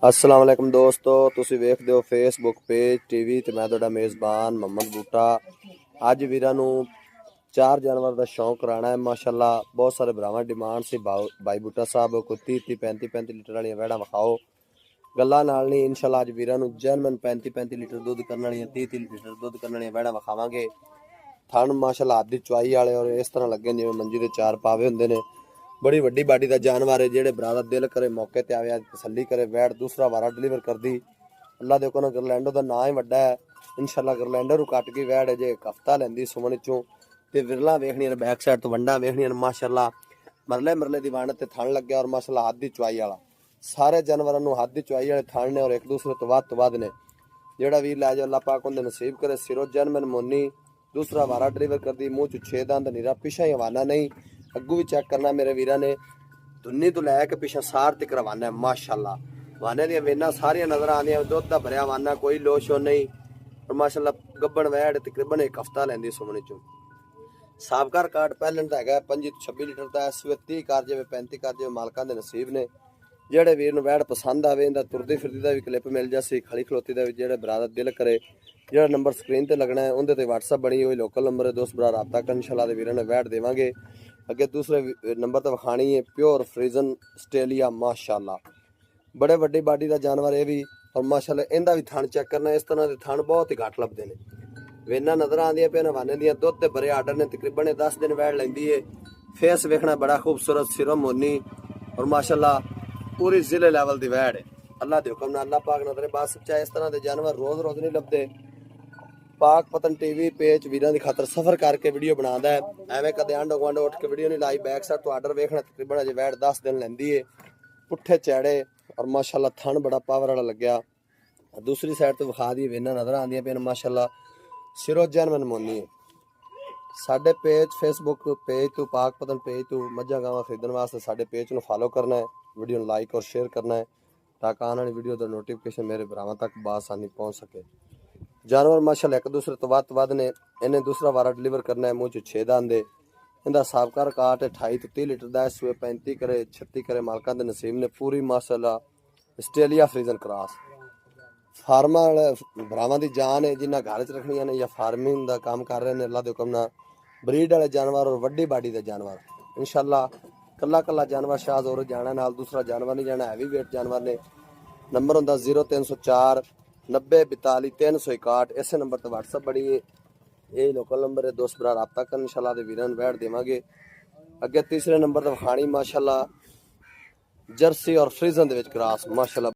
अस्सलाम वालेकुम दोस्तों, तुसी वेखदे हो फेसबुक पेज टीवी ते मैं तुहाडा मेज़बान मोहम्मद बूटा। अज वीरां नूं 4 जानवर दा शौक कराना है। माशाअल्लाह बहुत सारे भरावां डिमांड सी भाई बूटा साहब कोई 30 35 लीटर वाली वैड़ा विखाओ। गल्लां नाल नहीं इंशाअल्लाह अज वीरां नूं जैनमन 35 लीटर दुध करने वाली 30 लीटर दुध करने वाली वैड़ा विखावांगे। थन माशाअल्लाह हाथ दी चुआई वाले और इस तरह लगे जिवें मंजी दे 4 पावे हुंदे ने। बड़ी वड्डी बाडी का जानवर है, जेड़े भरा दा दिल करे मौके ते आवे तसल्ली करे वैट दूसरा वारा डिलीवर कर दी। अल्लाह देखो ना गरलैंडो का ना ही वड्डा है। इंशाअल्लाह गरलैंडो कट गई वैट है जे एक हफ्ता लैंदी सुमन चों ते विरला वेखनियां ने बैक साइड तो वंडा वेखनियां ने माशाअल्लाह मरले मरले दी वंड ते थन लग्या और माशाअल्लाह हाथ दी चुआई वाला सारे जानवरों नूं हाथ दी चुआई वाले थन ने और एक दूसरे तो वध ने। जेड़ा वीर लै जाओ अल्लाह पाक उहदे नसीब करे। सिरो जैनमन मोनी दूसरा वारा डिलीवर कर दी। मूँह च 6 दंद नीरा पिछा ही हवाना नहीं अगू भी चेक करना मेरे वीरा ने। धुन्नी तो लैके पिछा सार तक रवाना है माशाअल्लाह। वाने दी वेना सारियां नजर आंदियां दुध दा भरिया वाना कोई लो शो नहीं और माशाअल्लाह गब्बन वैड़ तकरीबन एक हफ्ता लैंदी सुमने चों। साबका रिकार्ड पहलन दा हैगा 25 26 लीटर दा। इस वे 30 कर जावे 35 कर जावे मालकां दे नसीब ने। जेड़े वीर नूं वैड़ पसंद आवे इंदा तुरदी फिरदी दा भी क्लिप मिल जासी, खड़ी खलोती दा भी जेड़े भरा दा दिल करे। जेड़ा नंबर स्क्रीन ते लगना है उहदे ते WhatsApp बनी हुई लोकल नंबर है, दोस्त भरा राबता कर इंशाअल्लाह दे वीरां ने वैड़ देवांगे। अगे दूसरे नंबर ते विखानी है प्योर फ्रीजन आस्ट्रेलिया माशाअल्लाह बड़े वड्डी बाडी का जानवर है भी और माशाअल्लाह इंदा भी थन चेक करना। इस तरह के थन बहुत ही घट लभदे ने। वेना नजर आंदियां पे हवाने दियां दुध ते भरे आर्डर ने तकरीबन 10 दिन वैड़ लैंदी है। फेस वेखना बड़ा खूबसूरत सिरों मोनी और माशाअल्लाह पूरी जिले लेवल की वैड़ है। अल्लाह दे हुक्म नाल अल्लाह पाक नजरे बात सच्चा। इस तरह के जानवर रोज रोज नहीं लभदे। पाक पतन टीवी पेज वीरां दी खातर सफर करके वीडियो बनांदा है। एवें कदे आंडो गुआंढो उठ के वीडियो नहीं लाई। बैक साइड तो आर्डर वेखना तकरीबन अजे वैड़ 10 दिन लैंदी है। पुट्ठे चैड़े और माशाअल्लाह थन बड़ा पावर वाला लग्या। दूसरी साइड तो विखा दी वेना नजर आंदियां पे माशाअल्लाह सिरो जैनमन मोनी है। साडे पेज फेसबुक पेज तो पाक पतन पेज तो मझा गावां खरीदण वास्ते साडे पेज नूं फॉलो करना है, वीडियो नूं लाइक और शेयर करना है ताकि आने वाली वीडियो का नोटिफिकेशन मेरे भरावां तक बासानी पहुँच सके। जानवर माशाअल्लाह एक दूसरे तो वध ने। इन्हें दूसरा वारा डिलीवर करना है। मूँह च 6 दंद है। इनका साबका रिकार्ड 28 तो 30 लीटर का। इस वे 35 करे 36 करे मालकां दे नसीब ने। पूरी माशाअल्लाह आस्ट्रेलिया फ्रीजन क्रॉस फार्मा भरावां दी जान है जिन्हें घर च रखनियां ने या फार्मिंग का काम कर रहे हैं। अल्लाह दे हुक्म नाल ब्रीड वाले जानवर और वड्डी बाडी के जानवर इंशाअल्लाह कला कला जानवर शाहजोर जाना नाल दूसरा जानवर नहीं जाना। हैवी वेट जानवर ने। नंबर होंदा 0304 90 42 361। इस नंबर पर WhatsApp बड़ी है। ये लोकल नंबर है, दोस्त भरा राबता कर इंशाअल्लाह दे वीरां नूं वैड़ देवांगे। अगे तीसरे नंबर पर विखानी माशाअल्लाह जर्सी और फ्रीजन दे विच क्रॉस माशाअल्लाह।